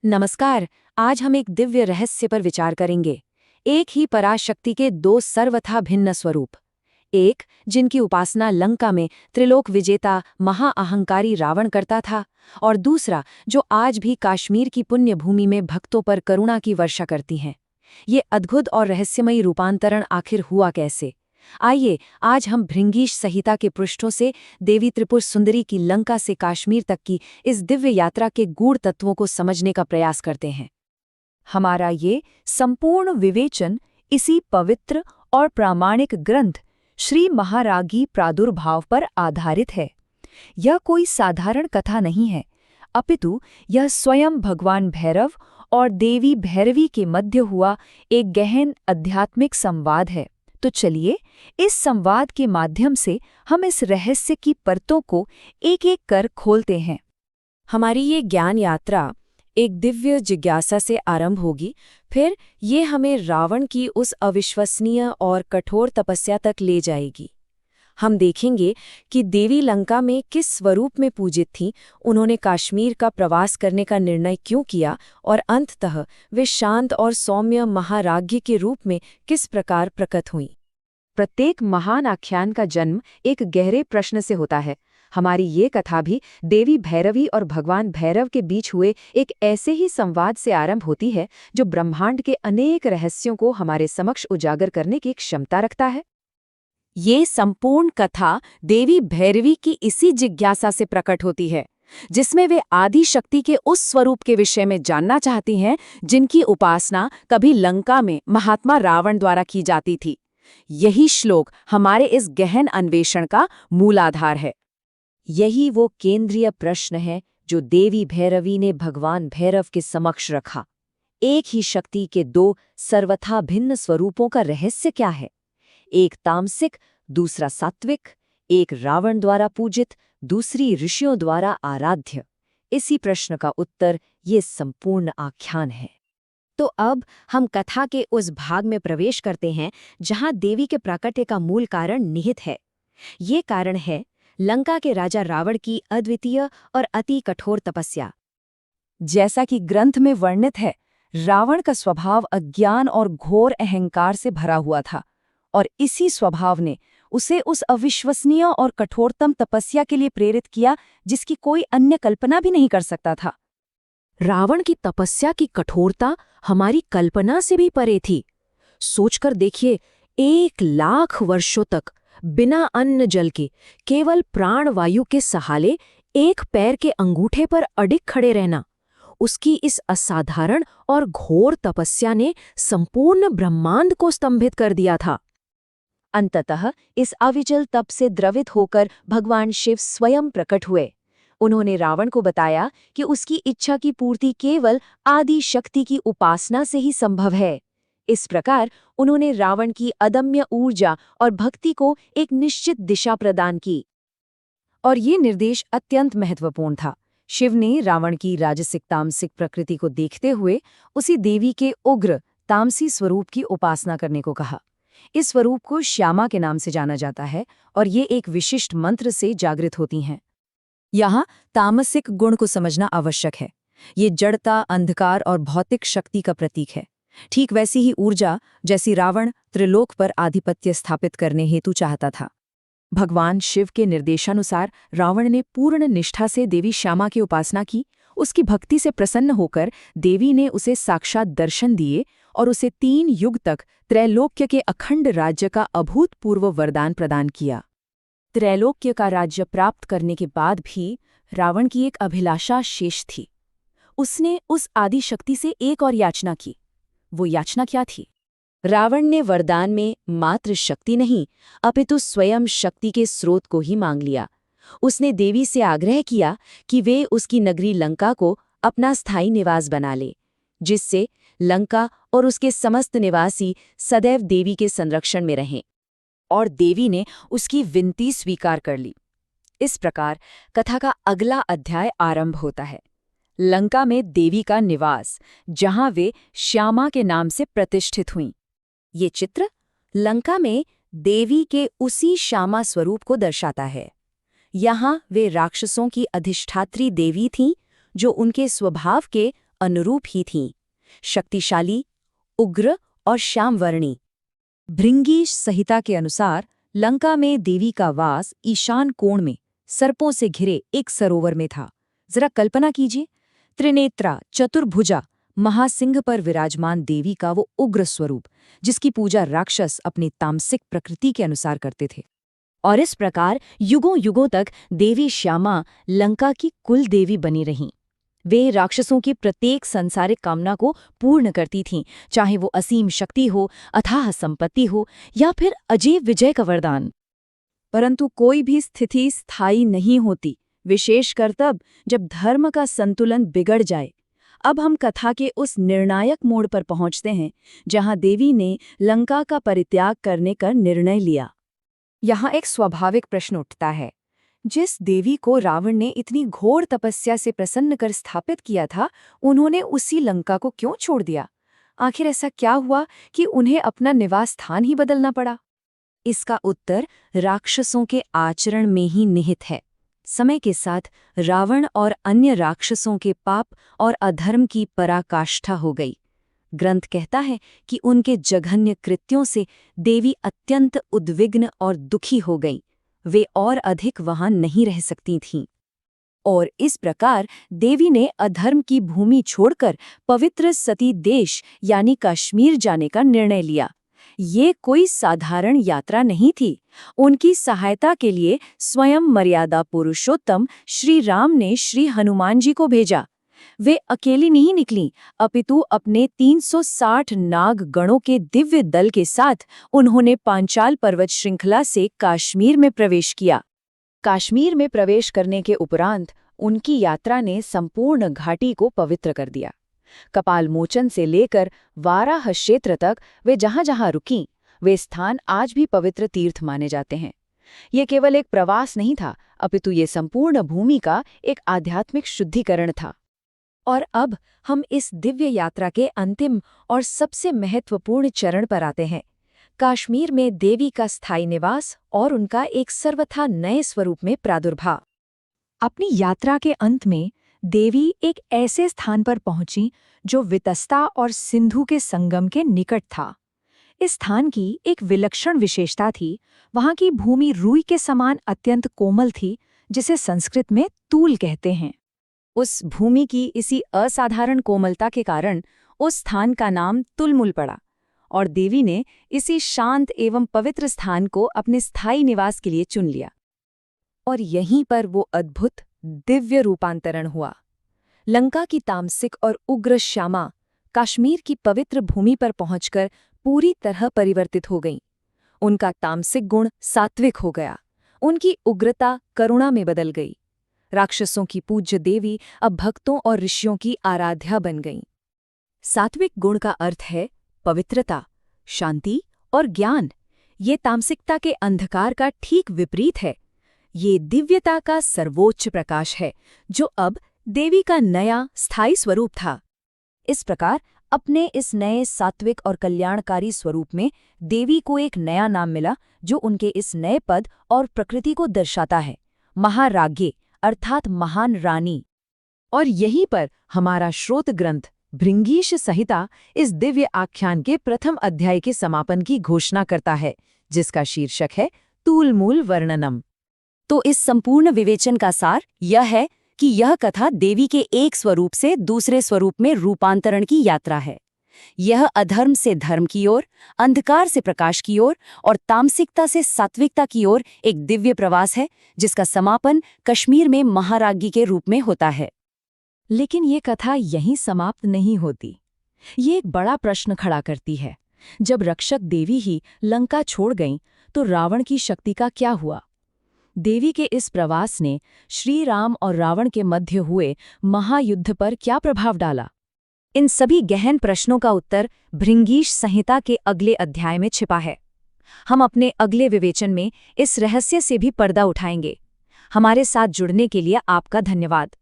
नमस्कार। आज हम एक दिव्य रहस्य पर विचार करेंगे। एक ही पराशक्ति के दो सर्वथा भिन्न स्वरूप। एक जिनकी उपासना लंका में त्रिलोक विजेता महाअहंकारी रावण करता था, और दूसरा जो आज भी कश्मीर की पुण्य भूमि में भक्तों पर करुणा की वर्षा करती हैं। ये अद्भुत और रहस्यमयी रूपांतरण आखिर हुआ कैसे? आइए आज हम भृंगीश संहिता के पृष्ठों से देवी त्रिपुर सुंदरी की लंका से कश्मीर तक की इस दिव्य यात्रा के गूढ़ तत्वों को समझने का प्रयास करते हैं। हमारा ये संपूर्ण विवेचन इसी पवित्र और प्रामाणिक ग्रंथ श्री महारागी प्रादुर्भाव पर आधारित है। यह कोई साधारण कथा नहीं है, अपितु यह स्वयं भगवान भैरव और देवी भैरवी के मध्य हुआ एक गहन आध्यात्मिक संवाद है। तो चलिए इस संवाद के माध्यम से हम इस रहस्य की परतों को एक एक कर खोलते हैं। हमारी ये ज्ञान यात्रा एक दिव्य जिज्ञासा से आरंभ होगी, फिर ये हमें रावण की उस अविश्वसनीय और कठोर तपस्या तक ले जाएगी। हम देखेंगे कि देवी लंका में किस स्वरूप में पूजित थीं, उन्होंने कश्मीर का प्रवास करने का निर्णय क्यों किया, और अंततः वे शांत और सौम्य महाराज्ञी के रूप में किस प्रकार प्रकट हुईं। प्रत्येक महान आख्यान का जन्म एक गहरे प्रश्न से होता है। हमारी ये कथा भी देवी भैरवी और भगवान भैरव के बीच हुए एक ऐसे ही संवाद से आरंभ होती है जो ब्रह्मांड के अनेक रहस्यों को हमारे समक्ष उजागर करने की क्षमता रखता है। ये संपूर्ण कथा देवी भैरवी की इसी जिज्ञासा से प्रकट होती है, जिसमें वे आदि शक्ति के उस स्वरूप के विषय में जानना चाहती हैं जिनकी उपासना कभी लंका में महात्मा रावण द्वारा की जाती थी। यही श्लोक हमारे इस गहन अन्वेषण का मूलाधार है। यही वो केंद्रीय प्रश्न है जो देवी भैरवी ने भगवान भैरव के समक्ष रखा। एक ही शक्ति के दो सर्वथा भिन्न स्वरूपों का रहस्य क्या है? एक तामसिक, दूसरा सात्विक, एक रावण द्वारा पूजित, दूसरी ऋषियों द्वारा आराध्य। इसी प्रश्न का उत्तर ये संपूर्ण आख्यान है। तो अब हम कथा के उस भाग में प्रवेश करते हैं जहां देवी के प्राकट्य का मूल कारण निहित है। ये कारण है लंका के राजा रावण की अद्वितीय और अति कठोर तपस्या। जैसा कि ग्रंथ में वर्णित है, रावण का स्वभाव अज्ञान और घोर अहंकार से भरा हुआ था, और इसी स्वभाव ने उसे उस अविश्वसनीय और कठोरतम तपस्या के लिए प्रेरित किया जिसकी कोई अन्य कल्पना भी नहीं कर सकता था। रावण की तपस्या की कठोरता हमारी कल्पना से भी परे थी। सोचकर देखिए, 1,00,000 वर्षों तक बिना अन्न जल के, केवल प्राणवायु के सहारे एक पैर के अंगूठे पर अडिग खड़े रहना। उसकी इस असाधारण और घोर तपस्या ने संपूर्ण ब्रह्मांड को स्तंभित कर दिया था। अंततः इस अविचल तप से द्रवित होकर भगवान शिव स्वयं प्रकट हुए। उन्होंने रावण को बताया कि उसकी इच्छा की पूर्ति केवल आदि शक्ति की उपासना से ही संभव है। इस प्रकार उन्होंने रावण की अदम्य ऊर्जा और भक्ति को एक निश्चित दिशा प्रदान की। और ये निर्देश अत्यंत महत्वपूर्ण था। शिव ने रावण की राजसिक तामसिक प्रकृति को देखते हुए उसी देवी के उग्र तामसी स्वरूप की उपासना करने को कहा। इस स्वरूप को श्यामा के नाम से जाना जाता है, और ये एक विशिष्ट मंत्र से जागृत होती हैं। यहाँ तामसिक गुण को समझना आवश्यक है। ये जड़ता, अंधकार और भौतिक शक्ति का प्रतीक है। ठीक वैसी ही ऊर्जा जैसी रावण त्रिलोक पर आधिपत्य स्थापित करने हेतु चाहता था। भगवान शिव के निर्देशानुसार रावण ने पूर्ण निष्ठा से देवी श्यामा की उपासना की। उसकी भक्ति से प्रसन्न होकर देवी ने उसे साक्षात दर्शन दिए और उसे 3 युग तक त्रैलोक्य के अखंड राज्य का अभूतपूर्व वरदान प्रदान किया। त्रैलोक्य का राज्य प्राप्त करने के बाद भी रावण की एक अभिलाषा शेष थी। उसने उस आदि शक्ति से एक और याचना की। वो याचना क्या थी? रावण ने वरदान में मात्र शक्ति नहीं, अपितु स्वयं शक्ति के स्रोत को ही मांग लिया। उसने देवी से आग्रह किया कि वे उसकी नगरी लंका को अपना स्थायी निवास बना ले, जिससे लंका और उसके समस्त निवासी सदैव देवी के संरक्षण में रहें। और देवी ने उसकी विनती स्वीकार कर ली। इस प्रकार कथा का अगला अध्याय आरंभ होता है। लंका में देवी का निवास, जहां वे श्यामा के नाम से प्रतिष्ठित हुईं। ये चित्र लंका में देवी के उसी श्यामा स्वरूप को दर्शाता है। यहाँ वे राक्षसों की अधिष्ठात्री देवी थीं, जो उनके स्वभाव के अनुरूप ही थीं, शक्तिशाली, उग्र और श्यामवर्णी। भृंगीश संहिता के अनुसार लंका में देवी का वास ईशान कोण में सर्पों से घिरे एक सरोवर में था। जरा कल्पना कीजिए, त्रिनेत्रा, चतुर्भुजा, महासिंह पर विराजमान देवी का वो उग्र स्वरूप, जिसकी पूजा राक्षस अपनी तामसिक प्रकृति के अनुसार करते थे। और इस प्रकार युगों युगों तक देवी श्यामा लंका की कुल देवी बनी रहीं। वे राक्षसों की प्रत्येक सांसारिक कामना को पूर्ण करती थीं, चाहे वो असीम शक्ति हो, अथाह संपत्ति हो या फिर अजय विजय का वरदान। परंतु कोई भी स्थिति स्थायी नहीं होती, विशेषकर तब जब धर्म का संतुलन बिगड़ जाए। अब हम कथा के उस निर्णायक मोड़ पर पहुंचते हैं जहां देवी ने लंका का परित्याग करने का निर्णय लिया। यहाँ एक स्वाभाविक प्रश्न उठता है, जिस देवी को रावण ने इतनी घोर तपस्या से प्रसन्न कर स्थापित किया था, उन्होंने उसी लंका को क्यों छोड़ दिया? आखिर ऐसा क्या हुआ कि उन्हें अपना निवास स्थान ही बदलना पड़ा? इसका उत्तर राक्षसों के आचरण में ही निहित है। समय के साथ रावण और अन्य राक्षसों के पाप और अधर्म की पराकाष्ठा हो गई। ग्रंथ कहता है कि उनके जघन्य कृत्यों से देवी अत्यंत उद्विग्न और दुखी हो गईं। वे और अधिक वहां नहीं रह सकती थीं। और इस प्रकार देवी ने अधर्म की भूमि छोड़कर पवित्र सती देश यानी कश्मीर जाने का निर्णय लिया। ये कोई साधारण यात्रा नहीं थी। उनकी सहायता के लिए स्वयं मर्यादा पुरुषोत्तम श्री राम ने श्री हनुमान जी को भेजा। वे अकेली नहीं निकलीं, अपितु अपने 360 नाग गणों के दिव्य दल के साथ उन्होंने पांचाल पर्वत श्रृंखला से कश्मीर में प्रवेश किया। कश्मीर में प्रवेश करने के उपरांत उनकी यात्रा ने संपूर्ण घाटी को पवित्र कर दिया। कपाल मोचन से लेकर वाराह क्षेत्र तक वे जहां-जहां रुकीं, वे स्थान आज भी पवित्र तीर्थ माने जाते हैं। ये केवल एक प्रवास नहीं था, अपितु ये संपूर्ण भूमि का एक आध्यात्मिक शुद्धिकरण था। और अब हम इस दिव्य यात्रा के अंतिम और सबसे महत्वपूर्ण चरण पर आते हैं, कश्मीर में देवी का स्थायी निवास और उनका एक सर्वथा नए स्वरूप में प्रादुर्भाव। अपनी यात्रा के अंत में देवी एक ऐसे स्थान पर पहुंची जो वितस्ता और सिंधु के संगम के निकट था। इस स्थान की एक विलक्षण विशेषता थी, वहां की भूमि रुई के समान अत्यंत कोमल थी, जिसे संस्कृत में तूल कहते हैं। उस भूमि की इसी असाधारण कोमलता के कारण उस स्थान का नाम तुलमुल पड़ा और देवी ने इसी शांत एवं पवित्र स्थान को अपने स्थायी निवास के लिए चुन लिया। और यहीं पर वो अद्भुत दिव्य रूपांतरण हुआ। लंका की तामसिक और उग्र श्यामा कश्मीर की पवित्र भूमि पर पहुंचकर पूरी तरह परिवर्तित हो गईं। उनका तामसिक गुण सात्विक हो गया, उनकी उग्रता करुणा में बदल गई। राक्षसों की पूज्य देवी अब भक्तों और ऋषियों की आराध्या बन गईं। सात्विक गुण का अर्थ है पवित्रता, शांति और ज्ञान। ये तामसिकता के अंधकार का ठीक विपरीत है। ये दिव्यता का सर्वोच्च प्रकाश है, जो अब देवी का नया स्थायी स्वरूप था। इस प्रकार अपने इस नए सात्विक और कल्याणकारी स्वरूप में देवी को एक नया नाम मिला, जो उनके इस नए पद और प्रकृति को दर्शाता है, महाराज्ञी अर्थात महान रानी। और यहीं पर हमारा श्रोत ग्रंथ भृंगीश संहिता इस दिव्य आख्यान के प्रथम अध्याय के समापन की घोषणा करता है, जिसका शीर्षक है तूलमूल वर्णनम। तो इस संपूर्ण विवेचन का सार यह है कि यह कथा देवी के एक स्वरूप से दूसरे स्वरूप में रूपांतरण की यात्रा है। यह अधर्म से धर्म की ओर, अंधकार से प्रकाश की ओर और तामसिकता से सात्विकता की ओर एक दिव्य प्रवास है, जिसका समापन कश्मीर में महाराज्ञी के रूप में होता है। लेकिन ये कथा यहीं समाप्त नहीं होती। ये एक बड़ा प्रश्न खड़ा करती है। जब रक्षक देवी ही लंका छोड़ गईं, तो रावण की शक्ति का क्या हुआ? देवी के इस प्रवास ने श्री राम और रावण के मध्य हुए महायुद्ध पर क्या प्रभाव डाला? इन सभी गहन प्रश्नों का उत्तर भृंगीश संहिता के अगले अध्याय में छिपा है। हम अपने अगले विवेचन में इस रहस्य से भी पर्दा उठाएंगे। हमारे साथ जुड़ने के लिए आपका धन्यवाद।